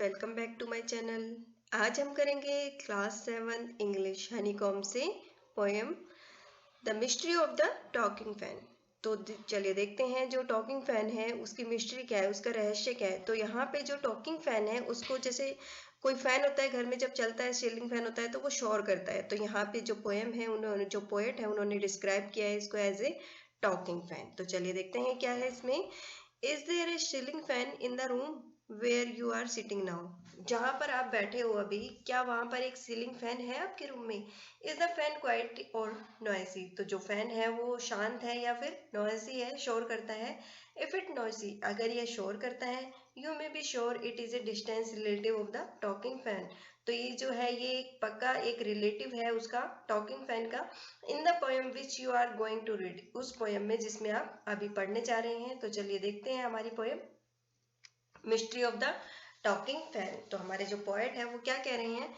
Welcome back to my channel. आज हम करेंगे क्लास 7 इंग्लिश हनीकॉम से poem the mystery of the talking fan. तो चलिए देखते हैं जो टॉकिंग फैन है उसकी मिस्ट्री क्या है, उसका रहस्य क्या है। तो यहाँ पे जो टॉकिंग फैन है उसको जैसे कोई फैन होता है घर में जब चलता है, सीलिंग फैन होता है तो वो शोर करता है। तो यहाँ पे जो पोएम है उन्होंने जो पोएट है उन्होंने डिस्क्राइब किया है इसको एज ए टॉकिंग फैन। तो चलिए देखते हैं क्या है इसमें। Is there a ceiling fan in the room where you are sitting now? जहां पर आप बैठे हो अभी, क्या वहां पर एक सीलिंग फैन है आपके रूम में? इज द फैन क्वाइट और नॉइसी? तो जो फैन है वो शांत है या फिर नॉइसी है, शोर करता है? इफ इट नॉइसी, अगर ये शोर करता है, you may be sure it is a distance relative of the talking fan. तो ये जो है ये एक पक्का एक रिलेटिव है उसका, टॉकिंग फैन का। In the poem which you are going to read, उस पोएम में जिसमें आप अभी पढ़ने जा रहे हैं। तो चलिए देखते हैं हमारी poem mystery of the talking fan. तो हमारे जो पोएट है वो क्या कह रहे हैं।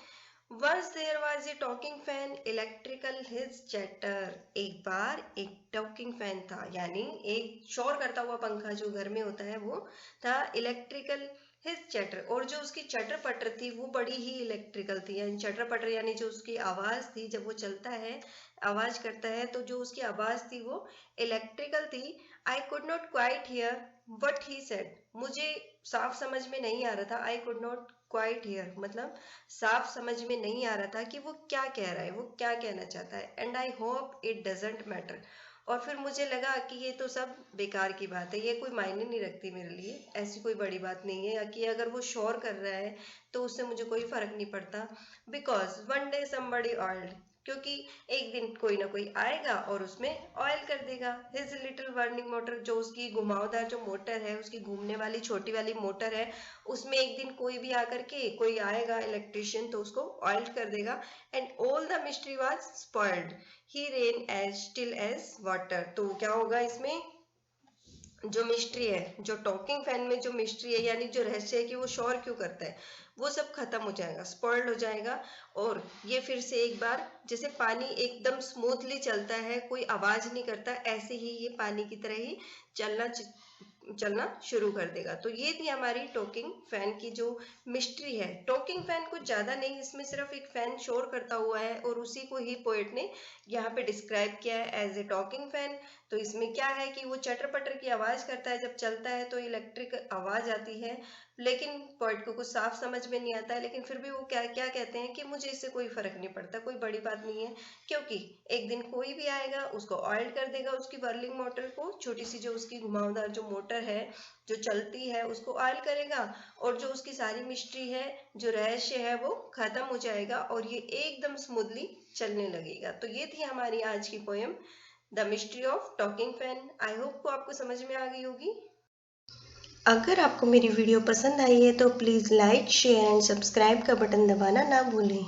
Once there was a talking fan, electrical his chatter। एक बार एक टॉकिंग फैन था, यानी एक शोर करता हुआ पंखा जो घर में होता है वो था। इलेक्ट्रिकल हिज चैटर, और जो उसकी चटर पटर थी वो बड़ी ही इलेक्ट्रिकल थी। यानी चटर पटर यानी जो उसकी आवाज थी, जब वो चलता है आवाज करता है तो जो उसकी आवाज थी वो इलेक्ट्रिकल थी। I could not quite here what he said, मुझे साफ समझ में नहीं आ रहा था। I could not quite here मतलब साफ समझ में नहीं आ रहा था कि वो क्या कह रहा है, वो क्या कहना चाहता है। And I hope it doesn't matter, और फिर मुझे लगा कि ये तो सब बेकार की बात है, ये कोई मायने नहीं रखती मेरे लिए, ऐसी कोई बड़ी बात नहीं है कि अगर वो शोर कर रहा है तो उससे मुझे कोई फर्क नहीं पड़ता। Because one day somebody oiled, क्योंकि एक दिन कोई ना कोई आएगा और उसमें ऑयल कर देगा। हिज लिटिल वर्निंग मोटर, जो उसकी घुमावदार जो मोटर है, उसकी घूमने वाली छोटी वाली मोटर है, उसमें एक दिन कोई भी आकर के कोई आएगा इलेक्ट्रिशियन तो उसको ऑयल कर देगा। And all the mystery was spoiled, he ran as still as water. तो क्या होगा इसमें, जो मिस्ट्री है, जो टॉकिंग फैन में जो मिस्ट्री है यानी जो रहस्य है कि वो शोर क्यों करता है, वो सब खत्म हो जाएगा, स्पॉइल्ड हो जाएगा। और ये फिर से एक बार जैसे पानी एकदम स्मूथली चलता है, कोई आवाज नहीं करता, ऐसे ही ये पानी की तरह ही चलना शुरू कर देगा। तो ये थी हमारी टॉकिंग फैन की जो मिस्ट्री है। टॉकिंग फैन कुछ ज्यादा नहीं, इसमें सिर्फ एक फैन शोर करता हुआ है और उसी को ही पोएट ने यहाँ पे डिस्क्राइब किया है एज ए टॉकिंग फैन। तो इसमें क्या है कि वो चटर पटर की आवाज करता है, जब चलता है तो इलेक्ट्रिक आवाज आती है, लेकिन पोएट को कुछ साफ समझ में नहीं आता है। लेकिन फिर भी वो क्या क्या कहते हैं कि मुझे इससे कोई फर्क नहीं पड़ता, कोई बड़ी बात नहीं है, क्योंकि एक दिन कोई भी आएगा उसको ऑयल कर देगा, उसकी वर्लिंग मोटर को, छोटी सी जो उसकी घुमावदार जो मोटर है जो चलती है उसको ऑयल करेगा, और जो उसकी सारी मिस्ट्री है, जो रहस्य है वो खत्म हो जाएगा और ये एकदम स्मूथली चलने लगेगा। तो ये थी हमारी आज की poem the mystery of talking fan. I hope को आपको समझ में आ गई होगी। अगर आपको मेरी वीडियो पसंद आई है तो please like share and subscribe का बटन दबाना ना भूलें।